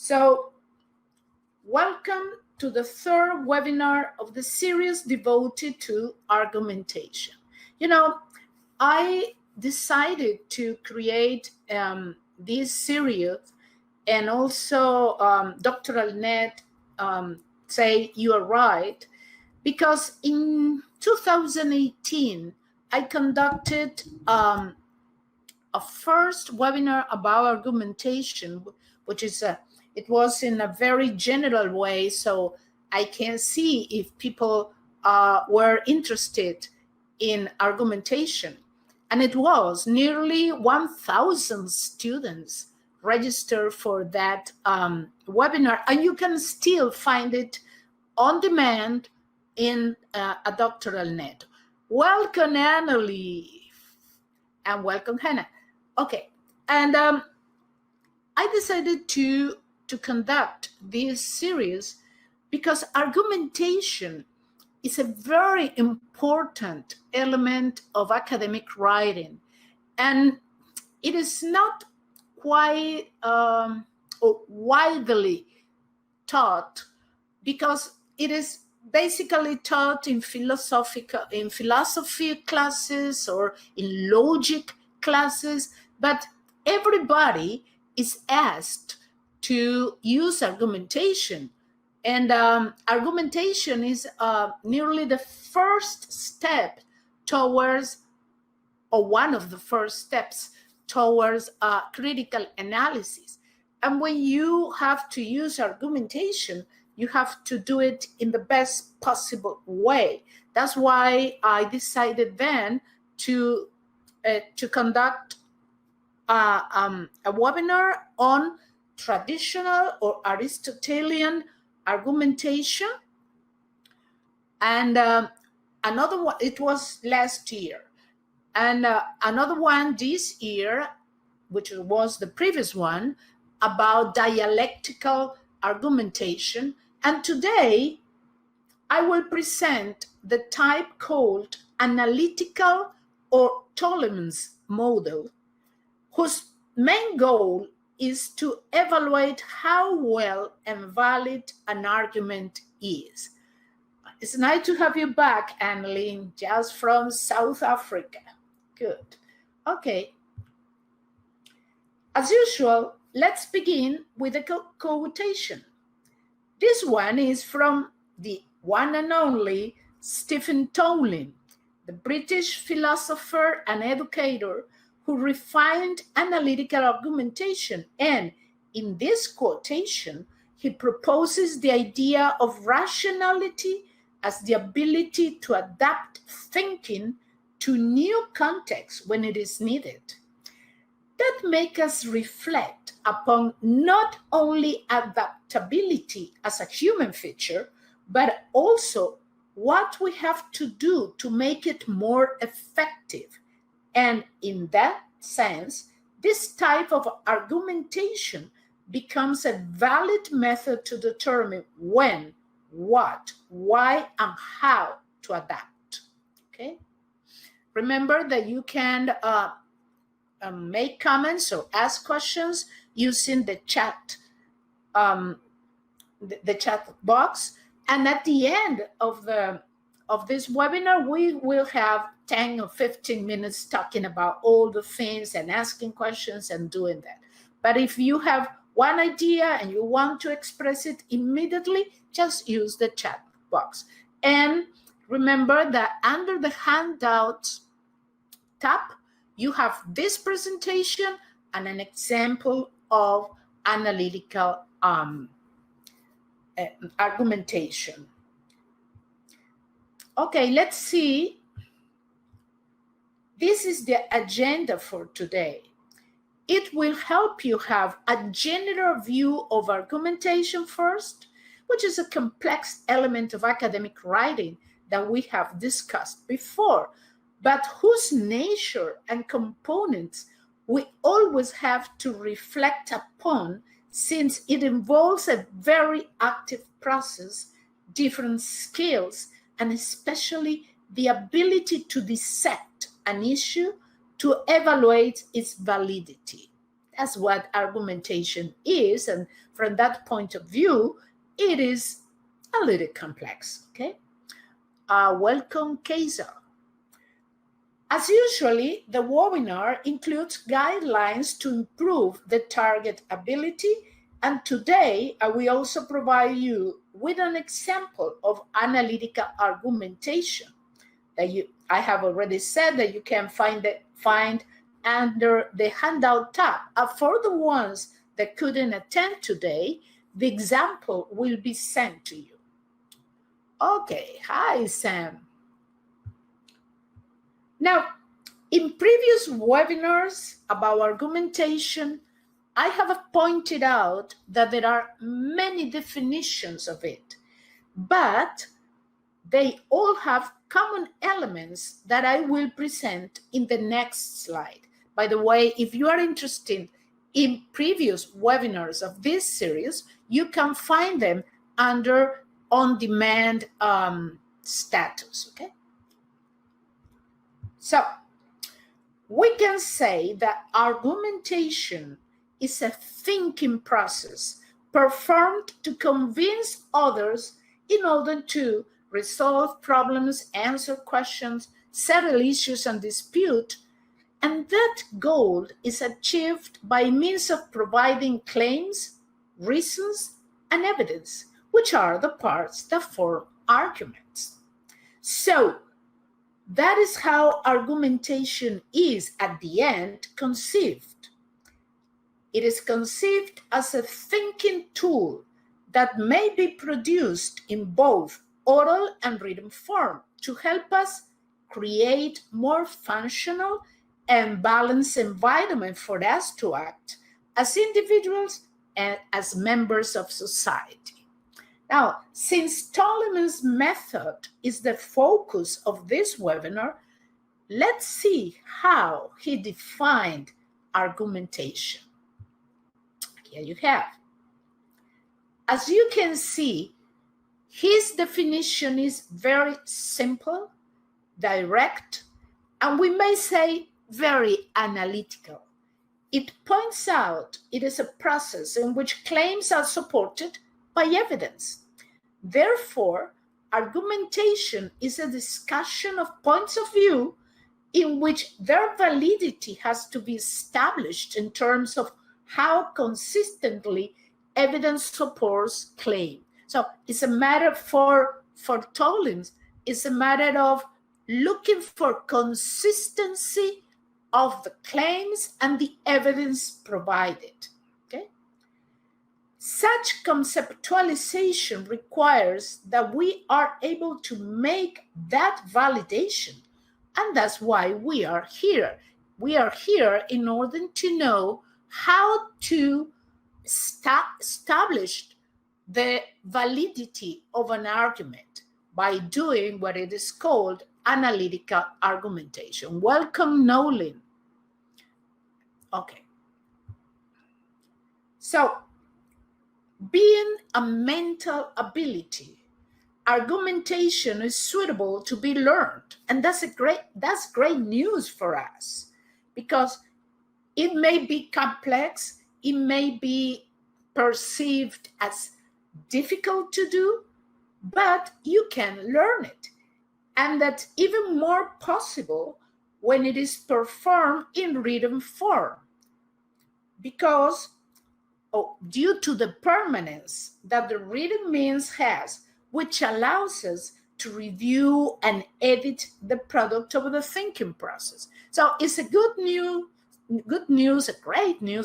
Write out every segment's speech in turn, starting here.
So, welcome to the third webinar of the series devoted to argumentation. I decided to create this series, and also Dr. Alnet say you are right, because in 2018, I conducted a first webinar about argumentation, which is it was in a very general way, so I can see if people were interested in argumentation. And it was nearly 1,000 students registered for that webinar, and you can still find it on demand in a doctoral net. Welcome, Annalie, and welcome, Hannah. Okay, and I decided to conduct this series because argumentation is a very important element of academic writing, and it is not quite widely taught, because it is basically taught in philosophy classes or in logic classes, but everybody is asked to use argumentation. And argumentation is nearly the first step towards, or one of the first steps towards critical analysis. And when you have to use argumentation, you have to do it in the best possible way. That's why I decided then to conduct a webinar on traditional or Aristotelian argumentation. And another one, it was last year. And another one this year, which was the previous one, about dialectical argumentation. And today, I will present the type called Analytical or Toulemin's model, whose main goal is to evaluate how well and valid an argument is. It's nice to have you back, Annalie, just from South Africa. Good. Okay. As usual, let's begin with a quotation. This one is from the one and only Stephen Toulmin, the British philosopher and educator who refined analytical argumentation. And in this quotation, he proposes the idea of rationality as the ability to adapt thinking to new contexts when it is needed. That makes us reflect upon not only adaptability as a human feature, but also what we have to do to make it more effective. And in that sense, this type of argumentation becomes a valid method to determine when, what, why, and how to adapt. Okay? Remember that you can make comments or ask questions using the chat, the chat box. And at the end of this webinar, we will have 10 or 15 minutes talking about all the things and asking questions and doing that. But if you have one idea and you want to express it immediately, just use the chat box. And remember that under the handouts tab, you have this presentation and an example of analytical argumentation. Okay, let's see. This is the agenda for today. It will help you have a general view of argumentation first, which is a complex element of academic writing that we have discussed before, but whose nature and components we always have to reflect upon, since it involves a very active process, different skills, and especially the ability to dissect an issue to evaluate its validity. That's what argumentation is. And from that point of view, it is a little complex, okay? Welcome, Kaiser. As usually, the webinar includes guidelines to improve the target ability, and today I will also provide you with an example of analytical argumentation that I have already said that you can find under the handout tab. For the ones that couldn't attend today, the example will be sent to you. Okay, hi Sam. Now, in previous webinars about argumentation, I have pointed out that there are many definitions of it, but they all have common elements that I will present in the next slide. By the way, if you are interested in previous webinars of this series, you can find them under on-demand status, okay? So, we can say that argumentation is a thinking process performed to convince others in order to resolve problems, answer questions, settle issues and dispute, and that goal is achieved by means of providing claims, reasons, and evidence, which are the parts that form arguments. So, that is how argumentation is, at the end, conceived. It is conceived as a thinking tool that may be produced in both oral and written form to help us create more functional and balanced environment for us to act as individuals and as members of society. Now, since Toulemin's method is the focus of this webinar, let's see how he defined argumentation. Here you have. As you can see, his definition is very simple, direct, and we may say very analytical. It points out it is a process in which claims are supported by evidence. Therefore, argumentation is a discussion of points of view in which their validity has to be established in terms of how consistently evidence supports claim. So it's a matter for Toulmin, it's a matter of looking for consistency of the claims and the evidence provided. Such conceptualization requires that we are able to make that validation, and that's why we are here. We are here in order to know how to establish the validity of an argument by doing what it is called analytical argumentation. Welcome, Nolan. Okay. So, being a mental ability, argumentation is suitable to be learned. And that's great news for us, because it may be complex, it may be perceived as difficult to do, but you can learn it. And that's even more possible when it is performed in written form, because due to the permanence that the written means has, which allows us to review and edit the product of the thinking process. So it's a great news,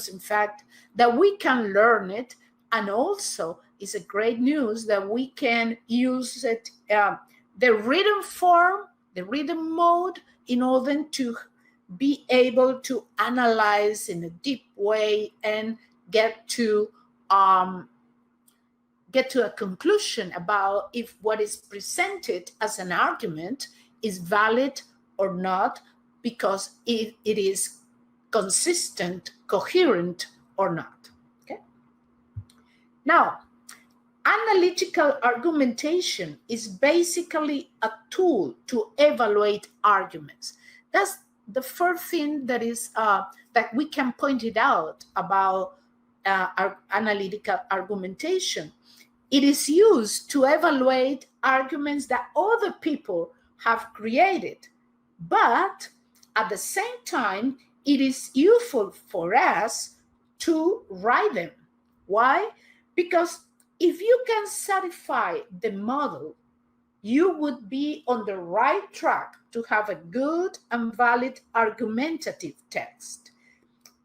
in fact, that we can learn it, and also it's a great news that we can use it, the written form, the written mode, in order to be able to analyze in a deep way and get to a conclusion about if what is presented as an argument is valid or not, because it is consistent, coherent or not. Okay. Now, analytical argumentation is basically a tool to evaluate arguments. the first thing that is that we can point it out about our analytical argumentation. It is used to evaluate arguments that other people have created, but at the same time, it is useful for us to write them. Why? Because if you can satisfy the model, you would be on the right track to have a good and valid argumentative text.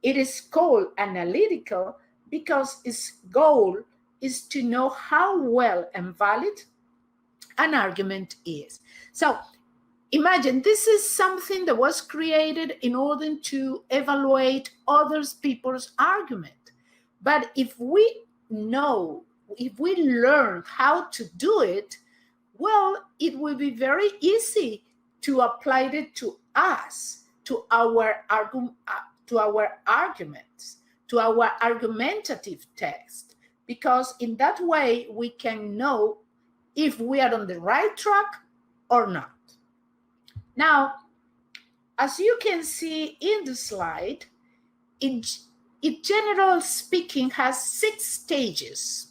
It is called analytical because its goal is to know how well and valid an argument is. So imagine this is something that was created in order to evaluate other people's argument. But if we learn how to do it, well, it will be very easy to apply it to us, to our arguments, to our argumentative text, because in that way we can know if we are on the right track or not. Now, as you can see in the slide, it generally speaking has 6 stages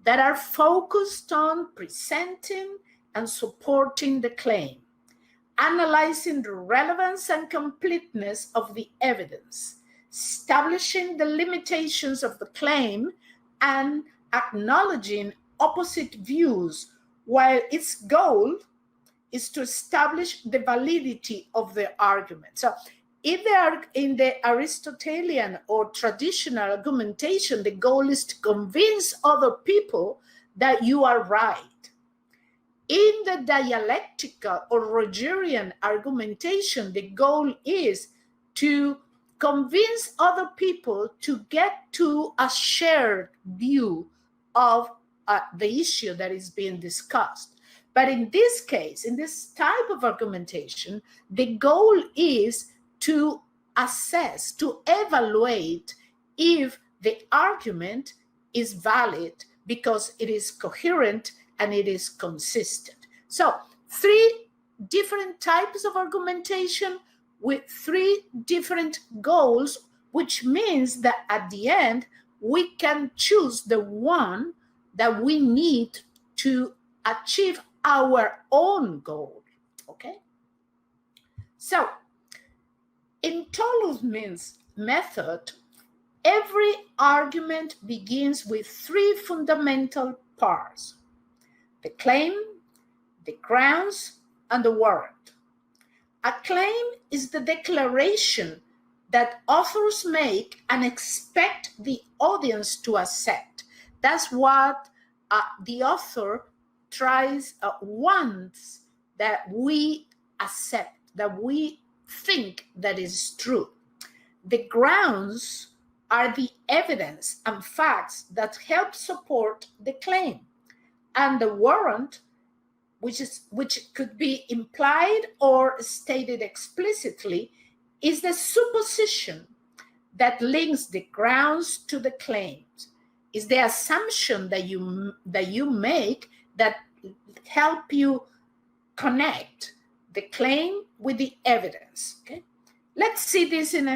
that are focused on presenting and supporting the claim, analyzing the relevance and completeness of the evidence, establishing the limitations of the claim, and acknowledging opposite views, while its goal is to establish the validity of the argument. So if they are in the Aristotelian or traditional argumentation, the goal is to convince other people that you are right. In the dialectical or Rogerian argumentation, the goal is to convince other people to get to a shared view of the issue that is being discussed. But in this case, in this type of argumentation, the goal is to assess, to evaluate if the argument is valid because it is coherent and it is consistent. So 3 different types of argumentation with 3 different goals, which means that at the end, we can choose the one that we need to achieve our own goal, okay? So, in Toulemmin's method, every argument begins with 3 fundamental parts: the claim, the grounds, and the warrant. A claim is the declaration that authors make and expect the audience to accept. That's what the author wants that we accept, that we think that is true. The grounds are the evidence and facts that help support the claim. And the warrant, which could be implied or stated explicitly, is the supposition that links the grounds to the claims. Is the assumption that you make that help you connect the claim with the evidence. Okay, let's see this in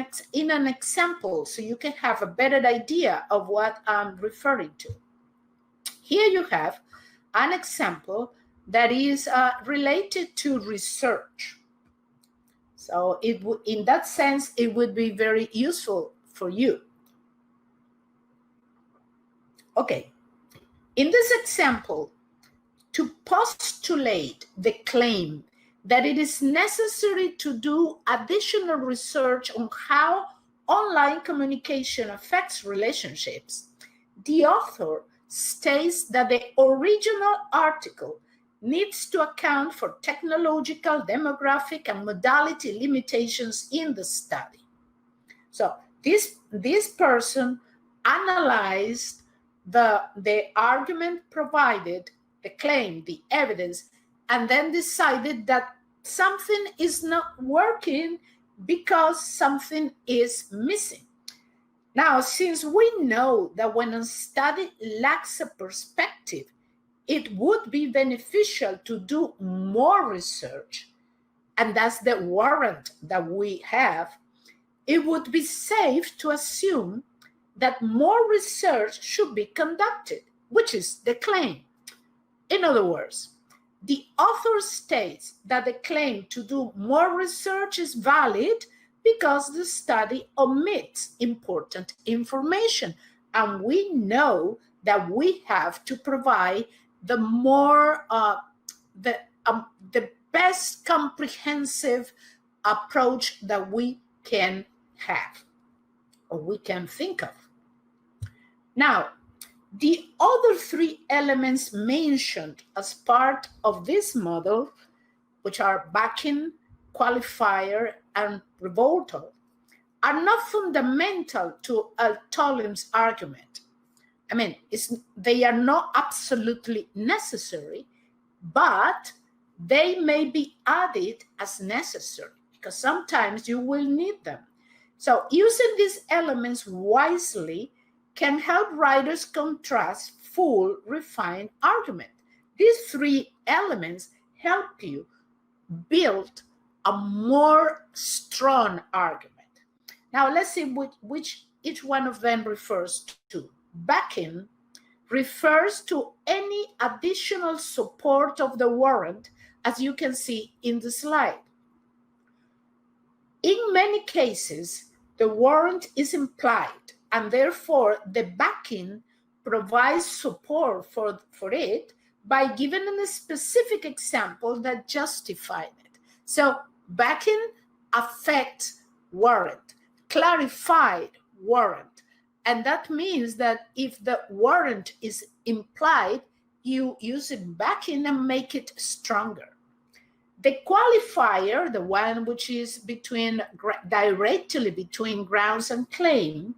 an example so you can have a better idea of what I'm referring to. Here you have an example that is related to research. So in that sense, it would be very useful for you. Okay, in this example, to postulate the claim that it is necessary to do additional research on how online communication affects relationships, the author states that the original article needs to account for technological, demographic, and modality limitations in the study. So this person analyzed the argument provided, the claim, the evidence, and then decided that something is not working because something is missing. Now, since we know that when a study lacks a perspective, it would be beneficial to do more research and that's the warrant that we have, it would be safe to assume that more research should be conducted, which is the claim. In other words, the author states that the claim to do more research is valid because the study omits important information. And we know that we have to provide the best comprehensive approach that we can have or we can think of. Now, the other three elements mentioned as part of this model, which are backing, qualifier, and rebuttal, are not fundamental to Toulem's argument. I mean, they are not absolutely necessary, but they may be added as necessary because sometimes you will need them. So using these elements wisely can help writers contrast full, refined argument. These three elements help you build a more strong argument. Now let's see which each one of them refers to. Backing refers to any additional support of the warrant, as you can see in the slide. In many cases, the warrant is implied, and therefore the backing provides support for it by giving a specific example that justifies it. So backing affects warrant, clarified warrant. And that means that if the warrant is implied, you use it backing and make it stronger. The qualifier, the one which is directly between grounds and claim,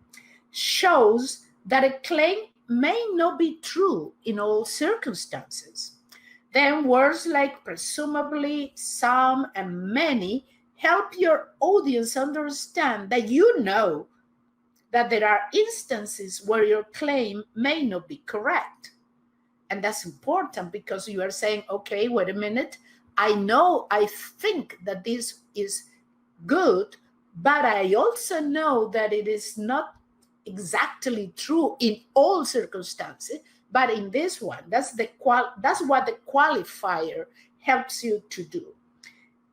shows that a claim may not be true in all circumstances. Then words like presumably, some, and many help your audience understand that you know that there are instances where your claim may not be correct. And that's important because you are saying, okay, wait a minute, I think that this is good, but I also know that it is not exactly true in all circumstances, but in this one, that's what the qualifier helps you to do.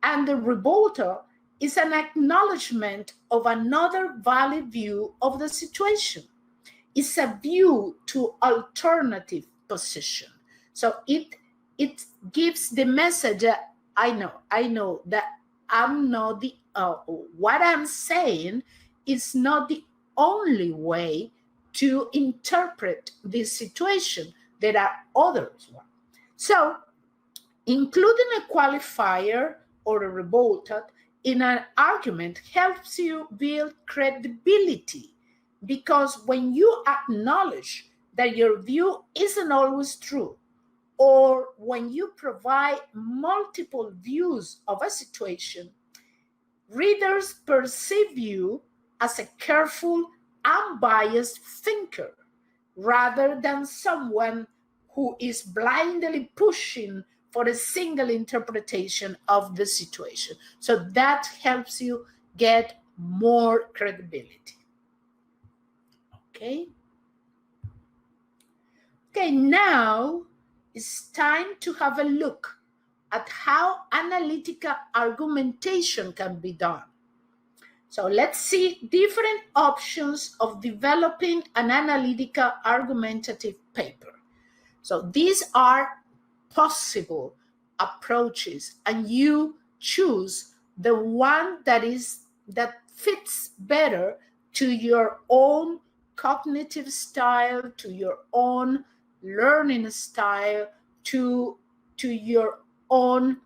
And the rebuttal is an acknowledgement of another valid view of the situation. It's a view to alternative position. So it gives the message that I know that I'm not the what I'm saying is not the only way to interpret this situation. There are others. So including a qualifier or a rebuttal in an argument helps you build credibility, because when you acknowledge that your view isn't always true, or when you provide multiple views of a situation, readers perceive you as a careful, unbiased thinker rather than someone who is blindly pushing for a single interpretation of the situation. So that helps you get more credibility. Okay, now it's time to have a look at how analytical argumentation can be done. So let's see different options of developing an analytical argumentative paper. So these are possible approaches, and you choose the one that fits better to your own cognitive style, to your own learning style, to your own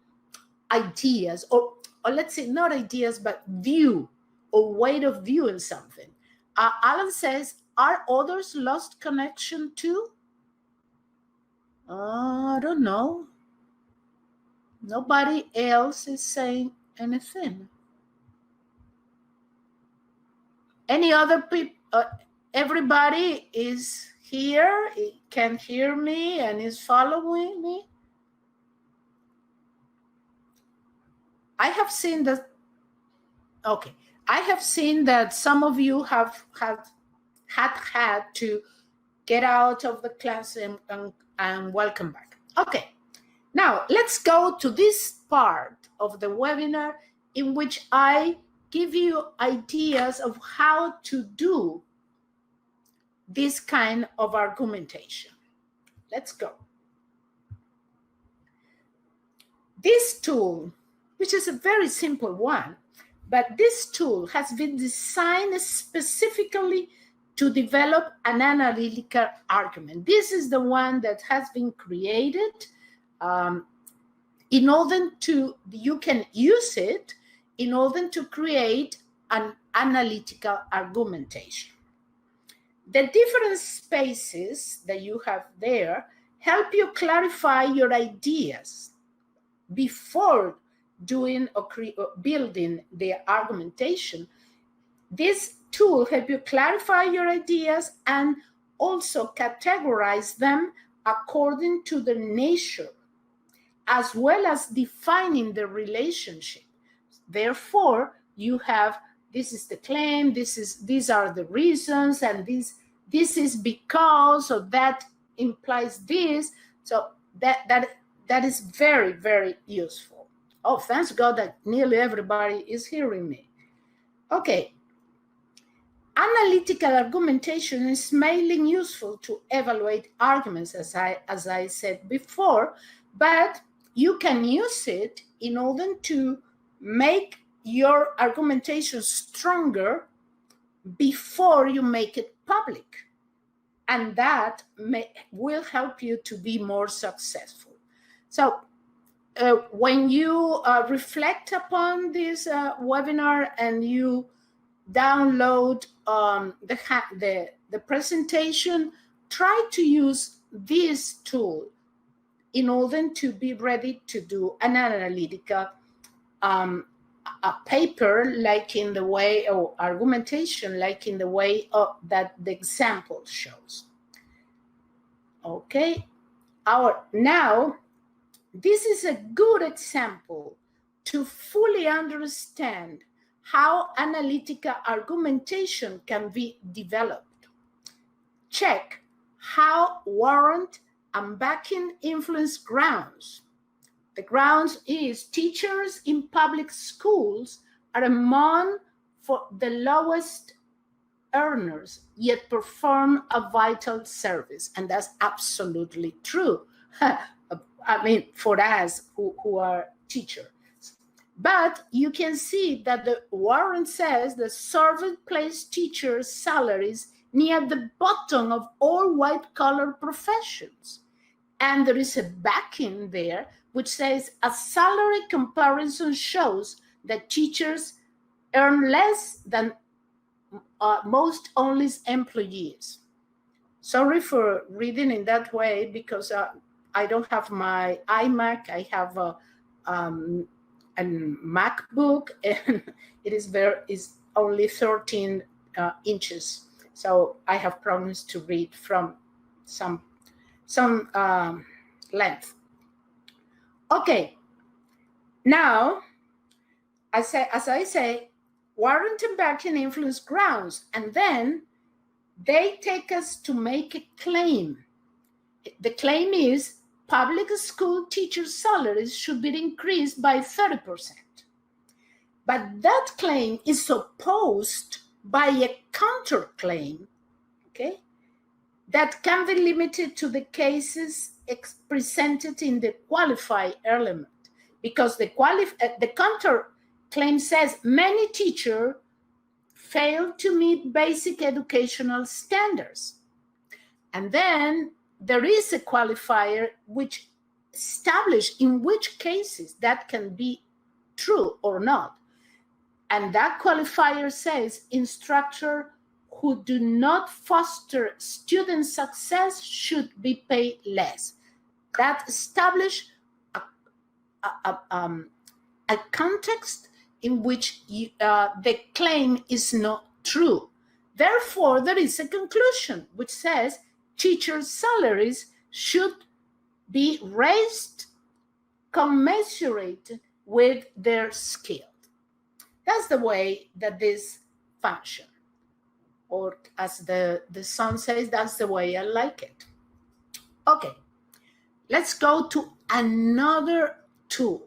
ideas, or let's say not ideas, but view or way of viewing something. Alan says, are others lost connection too? I don't know. Nobody else is saying anything. Any other people? Everybody is here, can hear me and is following me? I have seen that, okay, I have seen that some of you have had to get out of the class and welcome back. Okay, now let's go to this part of the webinar in which I give you ideas of how to do this kind of argumentation. Let's go. This tool, which is a very simple one, but this tool has been designed specifically to develop an analytical argument. This is the one that has been created in order to, you can use it in order to create an analytical argumentation. The different spaces that you have there help you clarify your ideas before doing or building the argumentation. This tool helps you clarify your ideas and also categorize them according to the nature, as well as defining the relationship. Therefore, you have, this is the claim, these are the reasons, and this is because, or that implies this. So that is very, very useful. Oh, thanks God that nearly everybody is hearing me. Okay. Analytical argumentation is mainly useful to evaluate arguments, as I said before, but you can use it in order to make your argumentation stronger before you make it public. And that will help you to be more successful. So when you reflect upon this webinar and you download the presentation, try to use this tool in order to be ready to do an analytical a paper, like in the way, or argumentation like in the way of that the example shows. Okay, now this is a good example to fully understand how analytical argumentation can be developed. Check how warrant and backing influence grounds. The grounds is teachers in public schools are among for the lowest earners, yet perform a vital service. And that's absolutely true. I mean, for us who are teachers. But you can see that the warrant says the survey placed teachers' salaries near the bottom of all white-collar professions. And there is a backing there which says a salary comparison shows that teachers earn less than most honest employees. Sorry for reading in that way, because I don't have my iMac. I have a MacBook, and it is only 13 inches. So I have problems to read from some length. Okay, now, as I say, warrant and backing influence grounds, and then they take us to make a claim. The claim is public school teachers' salaries should be increased by 30%. But that claim is opposed by a counterclaim, okay, that can be limited to the cases presented in the qualified element, because the counterclaim says many teachers fail to meet basic educational standards. And then there is a qualifier which establishes in which cases that can be true or not. And that qualifier says instructors who do not foster student success should be paid less. That establishes a context in which the claim is not true. Therefore, there is a conclusion which says teachers' salaries should be raised commensurate with their skill. That's the way that this function, or as the song says, that's the way I like it. Okay, let's go to another tool.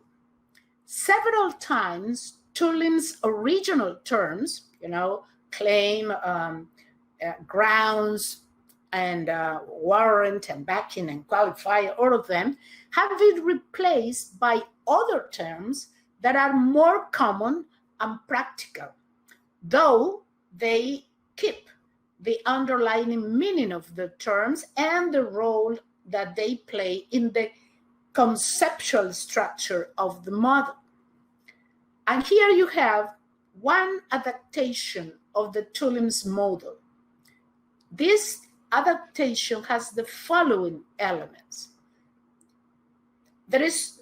Several times, Toulem's original terms, claim, grounds, and warrant, and backing, and qualifier, all of them have been replaced by other terms that are more common and practical, though they keep the underlying meaning of the terms and the role that they play in the conceptual structure of the model. And here you have one adaptation of the Toulem's model. This adaptation has the following elements. There is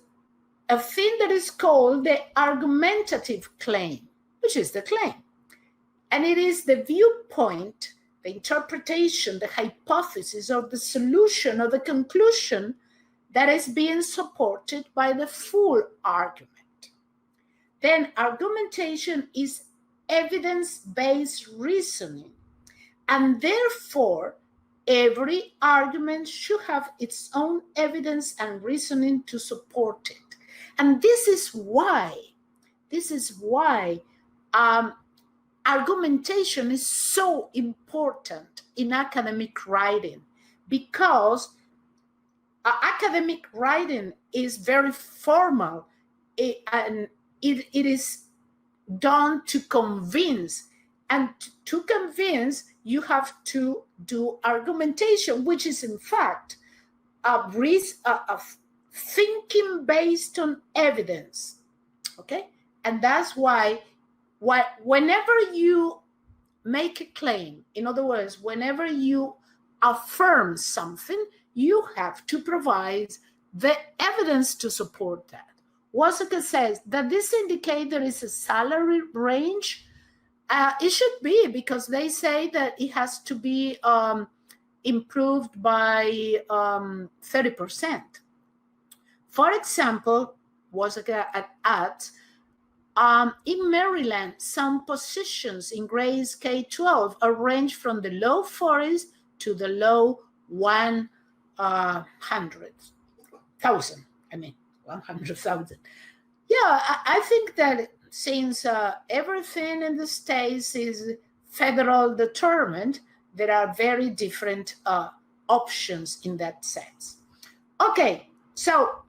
a thing that is called the argumentative claim, which is the claim. And it is the viewpoint, the interpretation, the hypothesis, or the solution, or the conclusion that is being supported by the full argument. Then argumentation is evidence-based reasoning, and therefore every argument should have its own evidence and reasoning to support it. And this is why argumentation is so important in academic writing, because academic writing is very formal, and it is done to convince. And to convince, you have to do argumentation, which is in fact a thinking based on evidence. Okay? And that's why whenever you make a claim, in other words, whenever you affirm something, you have to provide the evidence to support that. Wasaka says that this indicates there is a salary range. It should be, because they say that it has to be improved by 30%. For example, Wasaka adds, in Maryland, some positions in grades K-12 are ranged from the low 40s to the low 100,000. 100,000. Yeah, I think that since everything in the States is federal determined, there are very different options in that sense. Okay, so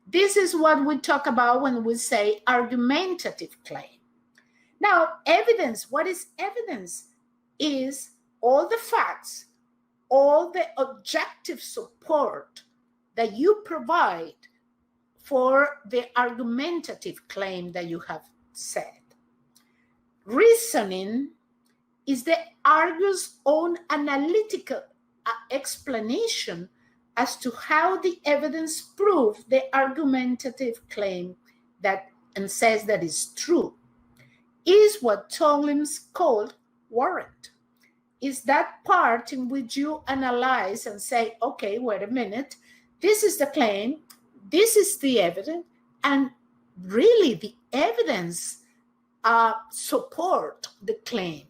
this is what we talk about when we say argumentative claim. Now, evidence, what is evidence? Is all the facts, all the objective support that you provide for the argumentative claim that you have said. Reasoning is the arguer's own analytical explanation as to how the evidence proves the argumentative claim that and says that is true. Is what Toulem's called warrant. Is that part in which you analyze and say, okay, wait a minute, this is the claim, this is the evidence, and really the evidence support the claim.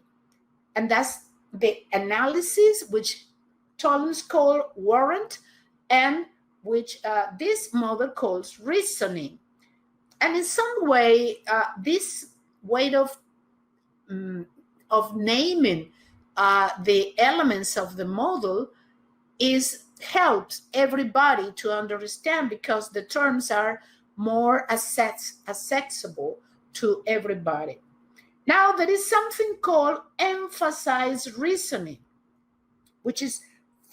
And that's the analysis, which Toulem's called warrant, and which this model calls reasoning. And in some way, this way of naming the elements of the model helps everybody to understand, because the terms are more accessible to everybody. Now, there is something called emphasized reasoning, which is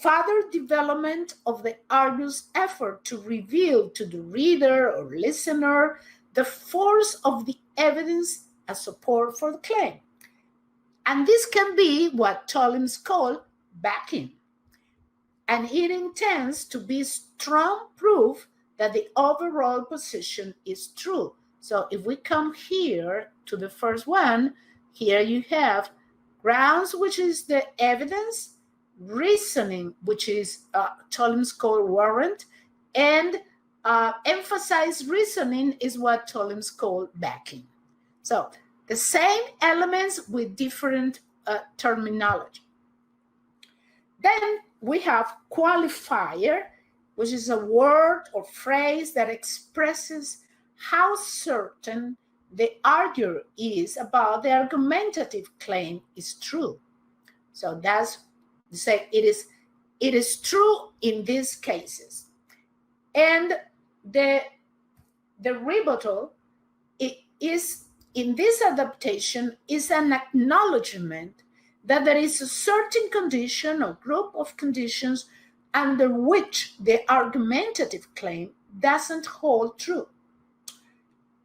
further development of the arguer's effort to reveal to the reader or listener the force of the evidence as support for the claim. And this can be what Toulem's called backing. And it intends to be strong proof that the overall position is true. So if we come here to the first one, here you have grounds, which is the evidence, reasoning, which is Toulem's called warrant, and emphasized reasoning is what Toulmin's called backing. So the same elements with different terminology. Then we have qualifier, which is a word or phrase that expresses how certain the arguer is about the argumentative claim is true. So that's say it is true in these cases. And the rebuttal is in this adaptation is an acknowledgement that there is a certain condition or group of conditions under which the argumentative claim doesn't hold true.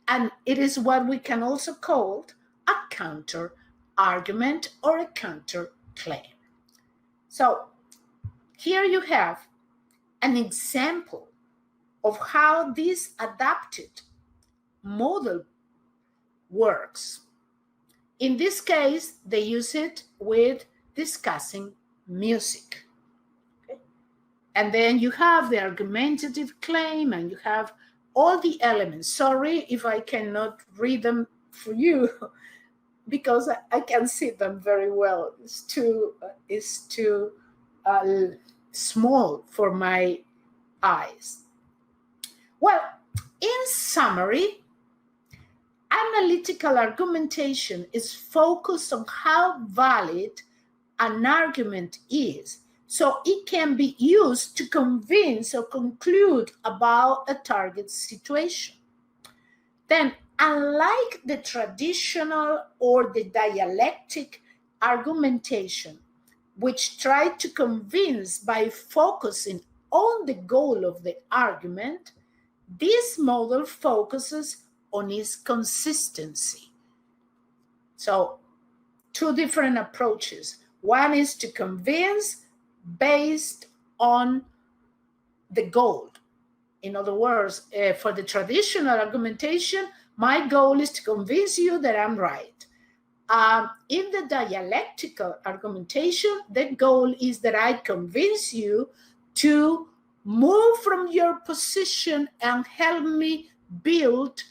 And it is what we can also call a counter argument or a counter claim. So here you have an example of how this adapted model works. In this case, they use it with discussing music. Okay? And then you have the argumentative claim and you have all the elements. Sorry if I cannot read them for you because I can see them very well. It's too small for my eyes. Well, in summary, analytical argumentation is focused on how valid an argument is, so it can be used to convince or conclude about a target situation. Then, unlike the traditional or the dialectic argumentation, which tried to convince by focusing on the goal of the argument, this model focuses on its consistency. So, two different approaches. One is to convince based on the goal. In other words, for the traditional argumentation, my goal is to convince you that I'm right. In the dialectical argumentation, the goal is that I convince you to move from your position and help me build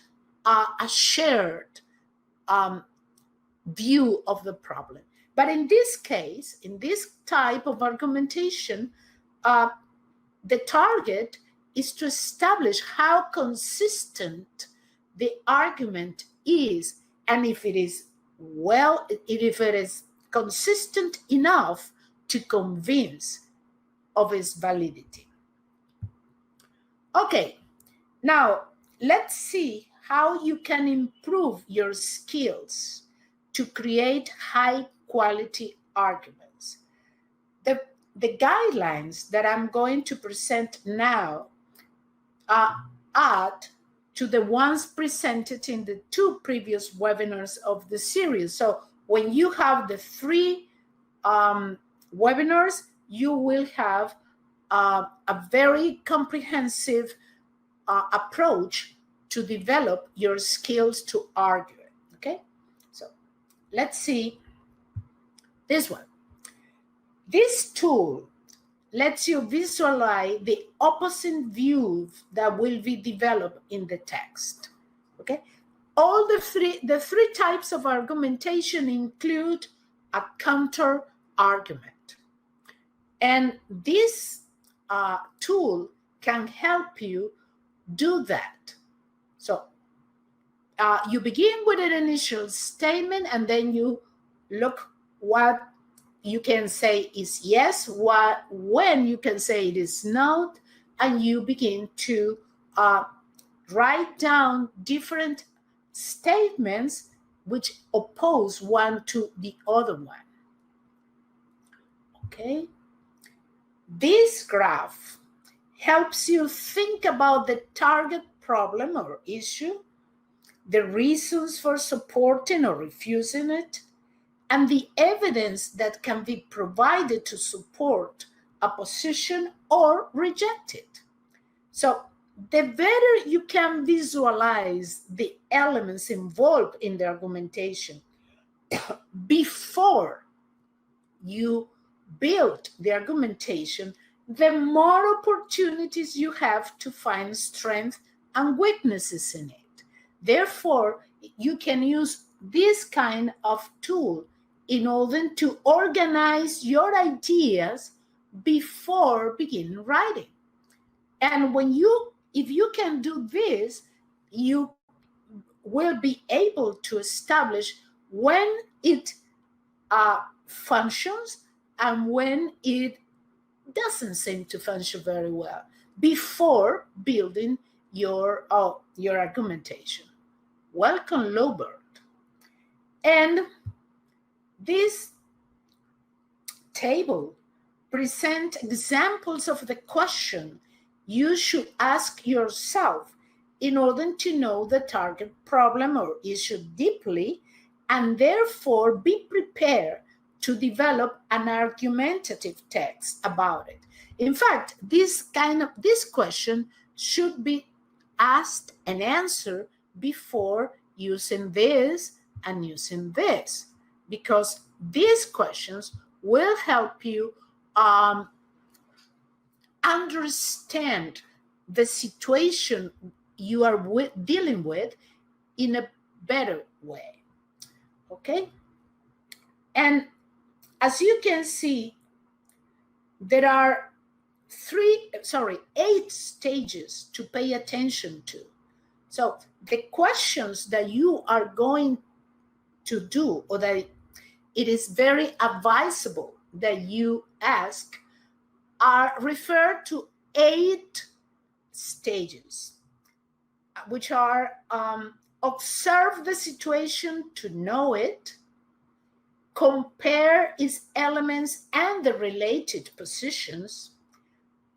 a shared view of the problem. But in this case, in this type of argumentation, the target is to establish how consistent the argument is, and if it is consistent enough to convince of its validity. Okay, now let's see how you can improve your skills to create high quality arguments. The guidelines that I'm going to present now add to the ones presented in the two previous webinars of the series. So when you have the 3 webinars, you will have a very comprehensive approach to develop your skills to argue. Okay, so let's see this one. This tool lets you visualize the opposite view that will be developed in the text. Okay, all the three types of argumentation include a counter argument, and this tool can help you do that. So you begin with an initial statement, and then you look what you can say is yes, when you can say it is not, and you begin to write down different statements which oppose one to the other one. Okay, this graph helps you think about the target problem or issue, the reasons for supporting or refusing it, and the evidence that can be provided to support a position or reject it. So the better you can visualize the elements involved in the argumentation before you build the argumentation, the more opportunities you have to find strength and weaknesses in it. Therefore, you can use this kind of tool in order to organize your ideas before beginning writing. And if you can do this, you will be able to establish when it functions and when it doesn't seem to function very well before building your argumentation. Welcome, Lobert. And this table presents examples of the question you should ask yourself in order to know the target problem or issue deeply, and therefore be prepared to develop an argumentative text about it. In fact, this question should be asked and answered before using this and using this, because these questions will help you understand the situation you are dealing with in a better way. Okay? And as you can see, there are 8 stages to pay attention to. So the questions that you are going to do, or that it is very advisable that you ask, are referred to 8 stages, which are observe the situation to know it, compare its elements and the related positions,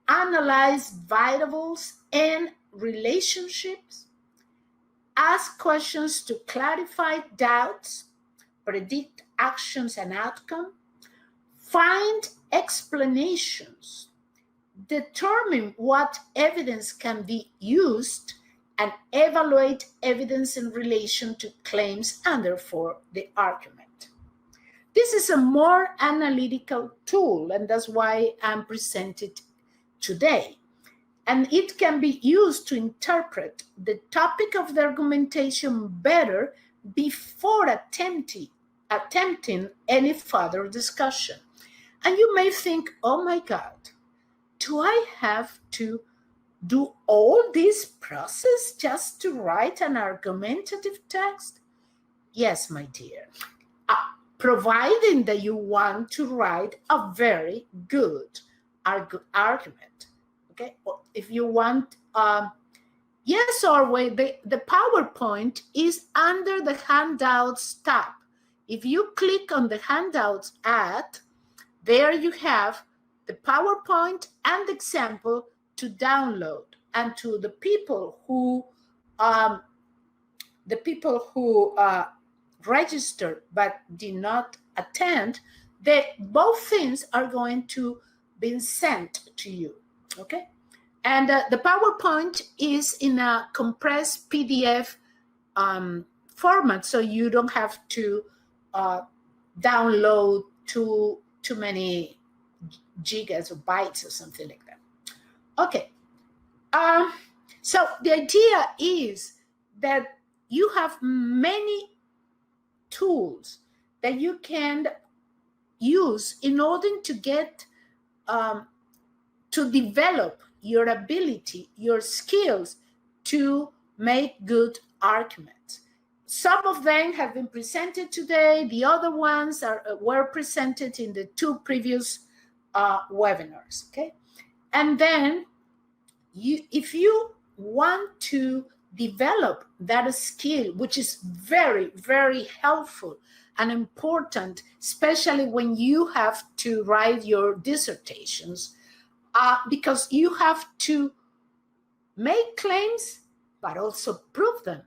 analyze variables and relationships, ask questions to clarify doubts, predict actions and outcome, find explanations, determine what evidence can be used, and evaluate evidence in relation to claims and therefore the argument. This is a more analytical tool, and that's why I'm presenting it today. And it can be used to interpret the topic of the argumentation better before attempting any further discussion. And you may think, oh my God, do I have to do all this process just to write an argumentative text? Yes, my dear. Providing that you want to write a very good argument. Okay, if you want, yes, or wait, the PowerPoint is under the handouts tab. If you click on the handouts there you have the PowerPoint and the example to download. And to the people who registered but did not attend, both things are going to be sent to you. Okay, and the PowerPoint is in a compressed PDF format, so you don't have to download too many gigas or bytes or something like that. Okay, so the idea is that you have many tools that you can use in order to get to develop your ability, your skills to make good arguments. Some of them have been presented today. The other ones were presented in the 2 previous webinars. Okay, and then if you want to develop that skill, which is very, very helpful and important, especially when you have to write your dissertations, because you have to make claims, but also prove them.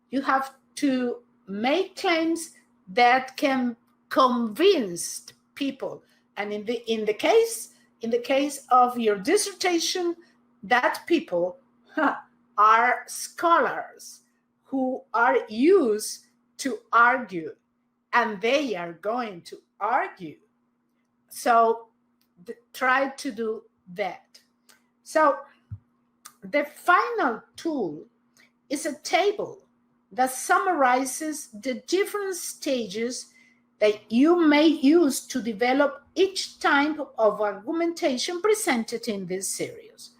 You have to make claims that can convince people. And in the case of your dissertation, that people are scholars who are used to argue, and they are going to argue. So try to do that. So the final tool is a table that summarizes the different stages that you may use to develop each type of argumentation presented in this series.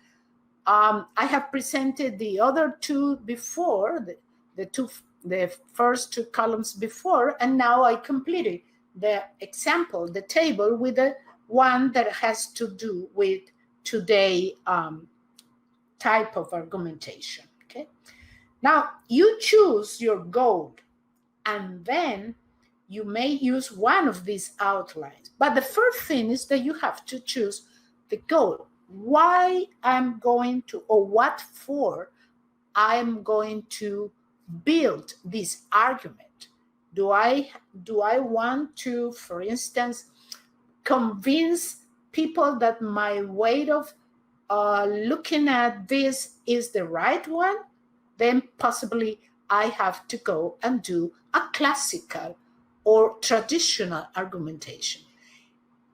I have presented the other two before, the first two columns before, and now I completed the example, the table, with the one that has to do with today type of argumentation. Okay. Now you choose your goal, and then you may use one of these outlines. But the first thing is that you have to choose the goal. Why I'm going to, or what for I'm going to build this argument. Do I want to, for instance, convince people that my way of looking at this is the right one? Then possibly I have to go and do a classical or traditional argumentation.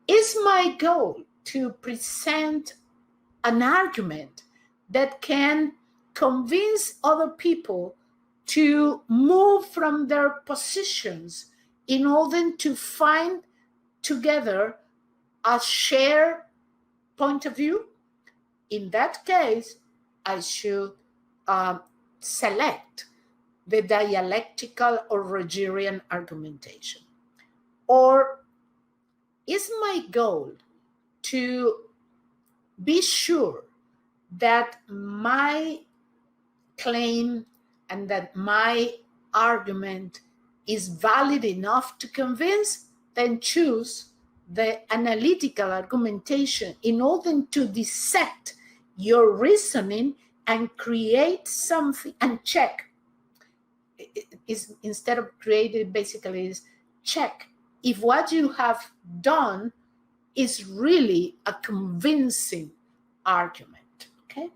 Is my goal to present an argument that can convince other people to move from their positions in order to find together a shared point of view? In that case, I should select the dialectical or Rogerian argumentation. Or is my goal to be sure that my claim and that my argument is valid enough to convince? Then choose the analytical argumentation in order to dissect your reasoning and create something and check. Is instead of created, basically is check if what you have done is really a convincing argument. Okay.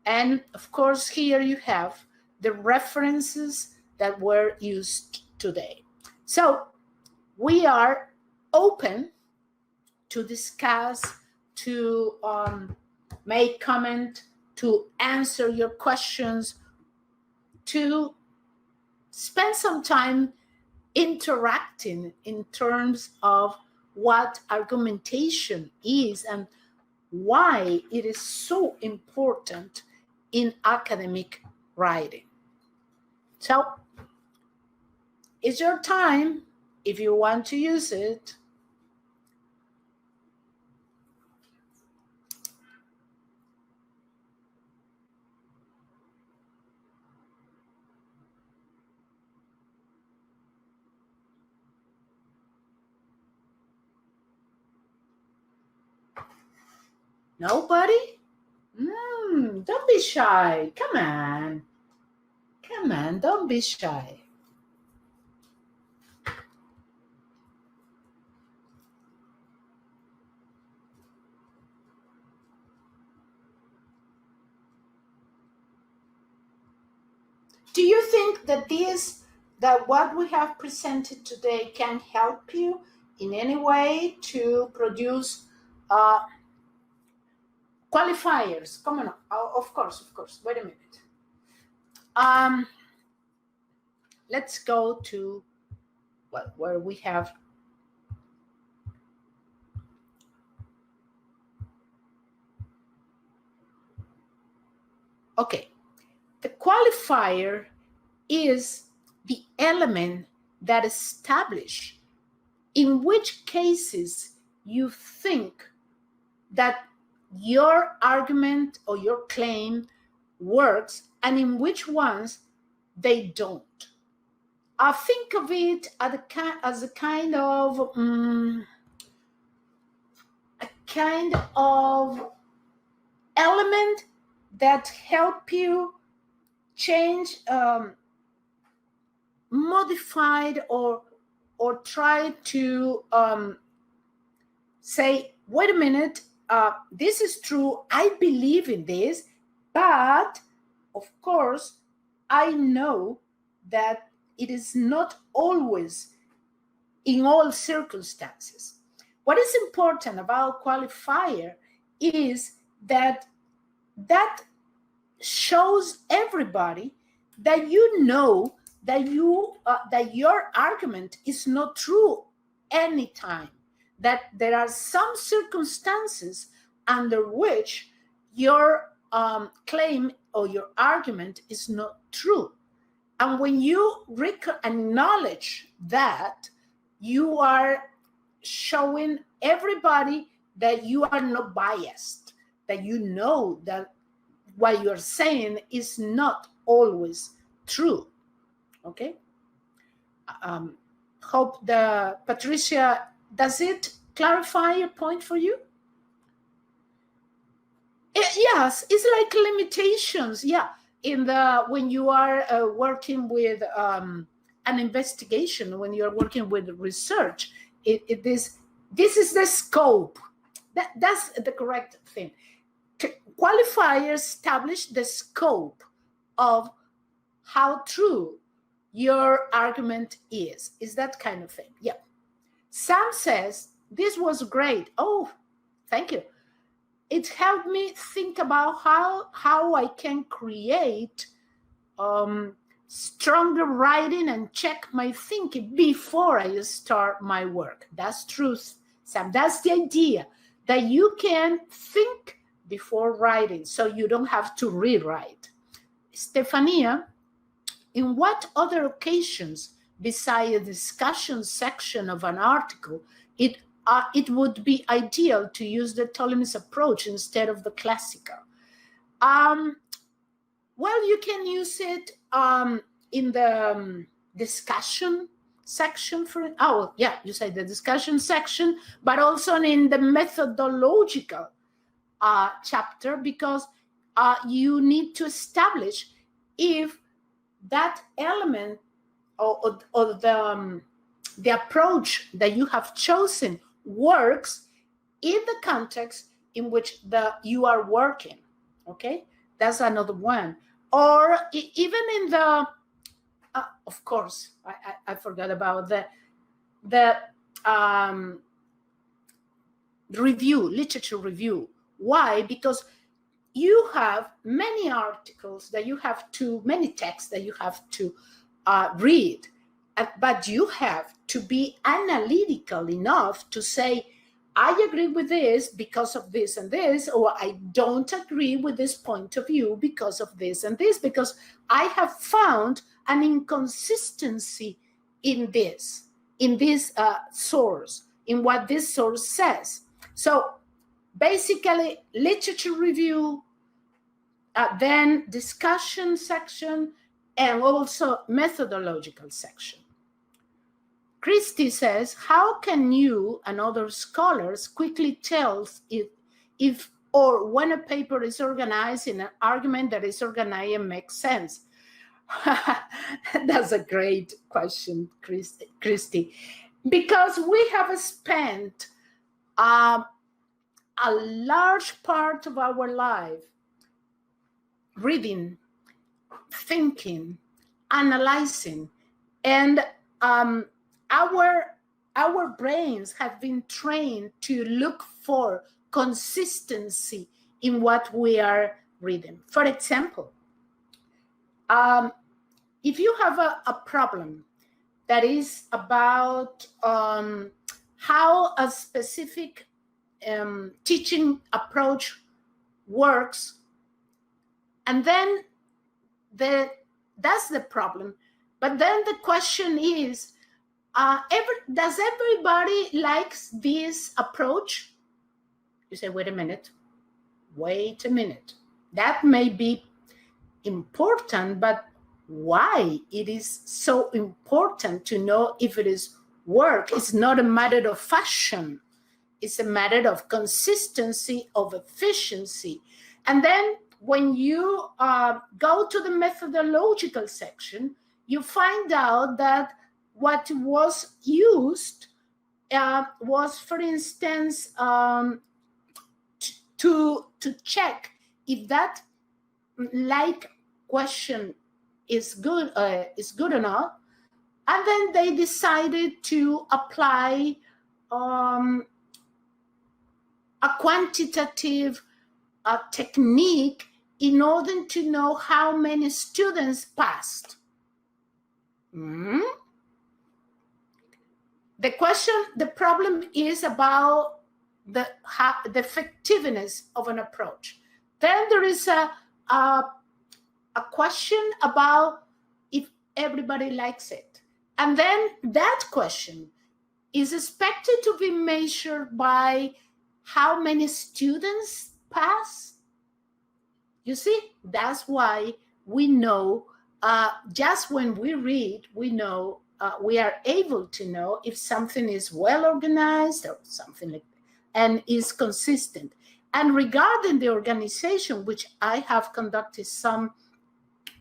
And of course, here you have the references that were used today. So we are open to discuss, to make comment, to answer your questions, to spend some time interacting in terms of what argumentation is and why it is so important in academic writing. So it's your time if you want to use it. Nobody? Don't be shy. Come on. Come on, don't be shy. Do you think that what we have presented today can help you in any way to produce qualifiers? Come on, of course. Wait a minute. Let's go to where we have. Okay, the qualifier is the element that establishes in which cases you think that your argument or your claim works and in which ones they don't. I think of it as a kind of element that help you change, modified, or try to say, wait a minute, this is true, I believe in this, but of course I know that it is not always in all circumstances. What is important about qualifier is that shows everybody that you know that that your argument is not true anytime, that there are some circumstances under which your claim or your argument is not true. And when you acknowledge that, you are showing everybody that you are not biased, that you know that what you're saying is not always true. Okay? Hope Patricia, does it clarify a point for you? Yes, it's like limitations. Yeah, when you are working with an investigation, when you're working with research, this is the scope. That's the correct thing. Qualifiers establish the scope of how true your argument is that kind of thing. Yeah. Sam says, this was great. Oh, thank you. It helped me think about how I can create stronger writing and check my thinking before I start my work. That's truth, Sam. That's the idea, that you can think before writing so you don't have to rewrite. Stefania, in what other occasions besides a discussion section of an article it would be ideal to use the Toulem's approach instead of the classical? Well, you can use it in the discussion section you say the discussion section, but also in the methodological chapter, because you need to establish if that element or the approach that you have chosen works in the context in which you are working. Okay, that's another one. Or even in the of course, I forgot about the literature review. Why? Because you have many articles that you have to, many texts that you have to read, but you have to be analytical enough to say, I agree with this because of this and this, or I don't agree with this point of view because of this and this, because I have found an inconsistency in this source, in what this source says. So basically, literature review, then discussion section, and also methodological section. Christy says, how can you and other scholars quickly tell if or when a paper is organized in an argument that is organized and makes sense? That's a great question, Christy, because we have spent a large part of our life reading, thinking, analyzing, and our brains have been trained to look for consistency in what we are reading. For example, if you have a problem that is about how a specific teaching approach works, and then that's the problem. But then the question is, does everybody likes this approach? You say, wait a minute. That may be important, but why it is so important to know if it is work? It's not a matter of fashion. It's a matter of consistency, of efficiency. And then when you go to the methodological section, you find out that what was used was, for instance, to check if that like question is good enough, and then they decided to apply a quantitative technique in order to know how many students passed. The problem is about the effectiveness of an approach. Then there is a question about if everybody likes it. And then that question is expected to be measured by how many students pass. You see, that's why we know, just when we read, we know, we are able to know if something is well organized or something like that, and is consistent. And regarding the organization, which I have conducted some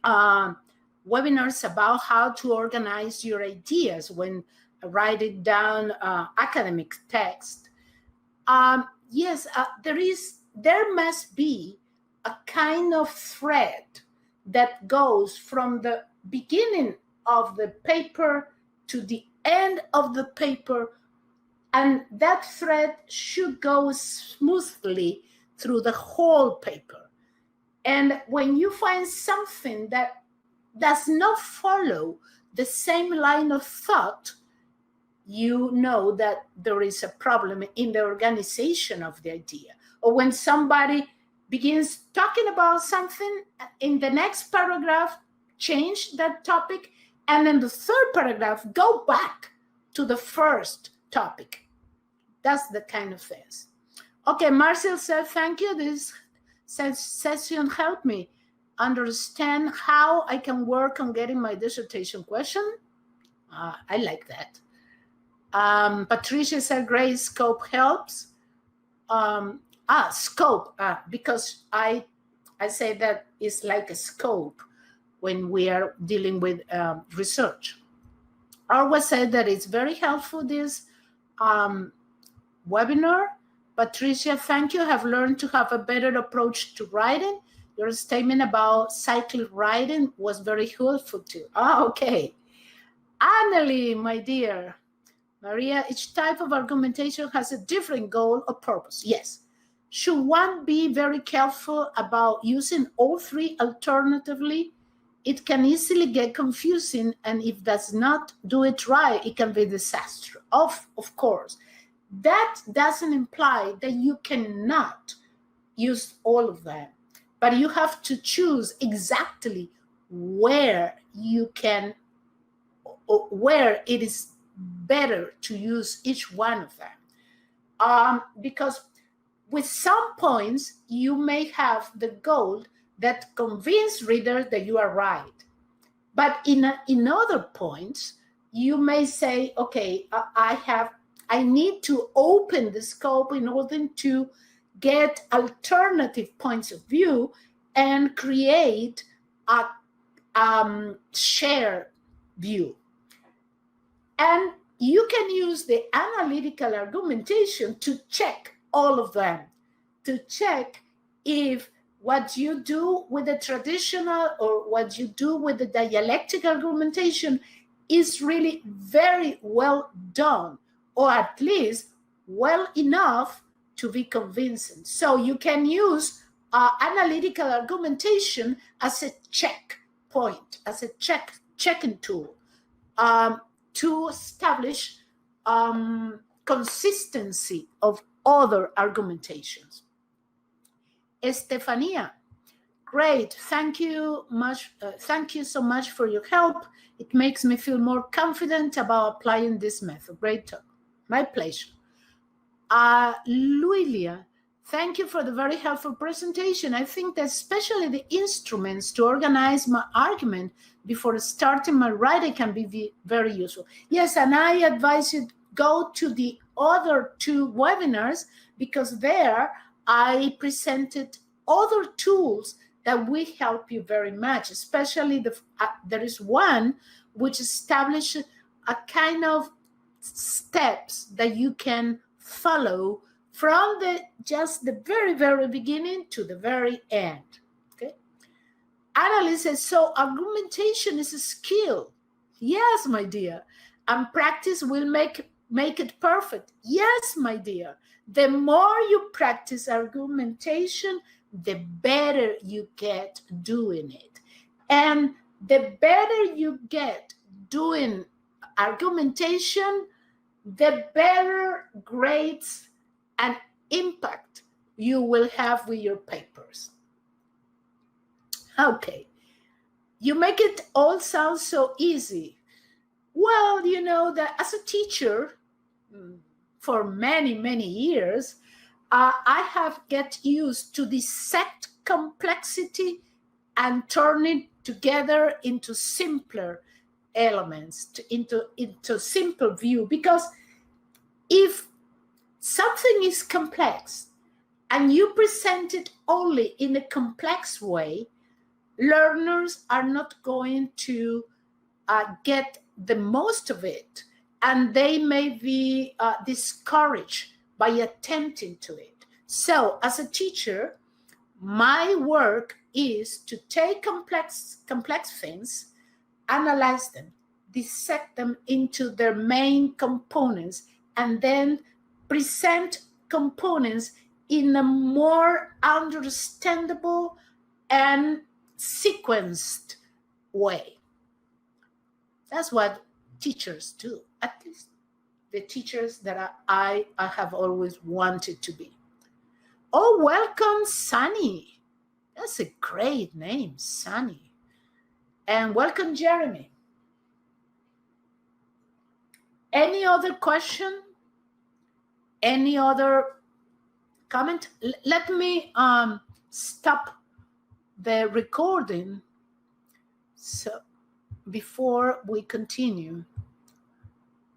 webinars about how to organize your ideas when writing down academic text. Yes, there must be a kind of thread that goes from the beginning of the paper to the end of the paper, and that thread should go smoothly through the whole paper. And when you find something that does not follow the same line of thought, you know that there is a problem in the organization of the idea. Or when somebody begins talking about something, in the next paragraph, change that topic, and in the third paragraph, go back to the first topic. That's the kind of things. Okay, Marcel said, thank you. This session helped me understand how I can work on getting my dissertation question. I like that. Patricia said, great, scope helps. Scope, because I say that it's like a scope when we are dealing with research. Arwa said that it's very helpful, this webinar. Patricia, thank you. Have learned to have a better approach to writing. Your statement about cyclic writing was very helpful too. Okay. Annalie, my dear. Maria, each type of argumentation has a different goal or purpose. Yes. Should one be very careful about using all three alternatively? It can easily get confusing, and if does not do it right, it can be disastrous. Of course. That doesn't imply that you cannot use all of them, but you have to choose exactly where you can, or where it is better to use each one of them. Because with some points, you may have the goal that convince readers that you are right. But in other points, you may say, okay, I need to open the scope in order to get alternative points of view and create a shared view. And you can use the analytical argumentation to check all of them, to check if what you do with the traditional or what you do with the dialectic argumentation is really very well done, or at least well enough to be convincing. So you can use analytical argumentation as a checkpoint, as a checking tool to establish consistency of other argumentations. Estefania, great. Thank you so much for your help. It makes me feel more confident about applying this method. Great talk. My pleasure. Luilia, thank you for the very helpful presentation. I think that especially the instruments to organize my argument before starting my writing can be very useful. Yes, and I advise you go to the other two webinars, because there I presented other tools that will help you very much, especially there is one which establishes a kind of steps that you can follow from just the very, very beginning to the very end. Okay. Annalise says, so argumentation is a skill. Yes, my dear. And practice will make make it perfect. Yes, my dear. The more you practice argumentation, the better you get doing it. And the better you get doing argumentation, the better grades and impact you will have with your papers. Okay. You make it all sound so easy. Well, you know that as a teacher, for many, many years, I have get used to dissect complexity and turn it together into simpler elements, into simple view. Because if something is complex and you present it only in a complex way, learners are not going to get the most of it, and they may be discouraged by attempting to it. So as a teacher, my work is to take complex things, analyze them, dissect them into their main components, and then present components in a more understandable and sequenced way. That's what teachers do, at least the teachers that I have always wanted to be. Oh, welcome, Sunny. That's a great name, Sunny. And welcome, Jeremy. Any other question? Any other comment? Let me stop the recording so before we continue.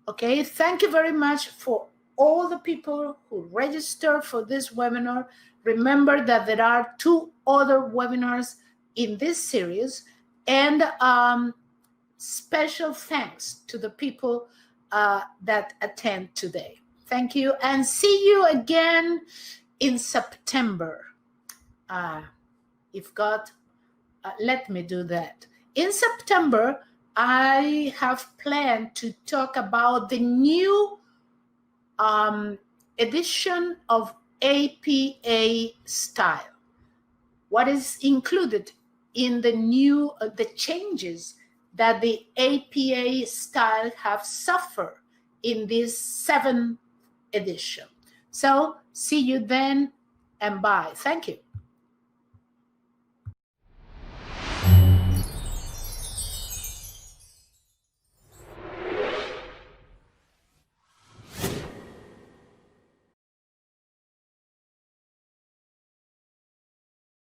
Okay, thank you very much for all the people who registered for this webinar. Remember that there are 2 other webinars in this series, and special thanks to the people that attend today. Thank you, and see you again in September. If God let me do that. In September, I have planned to talk about the new edition of APA style. What is included in the new, the changes that the APA style have suffered in this 7th edition. So see you then, and bye. Thank you.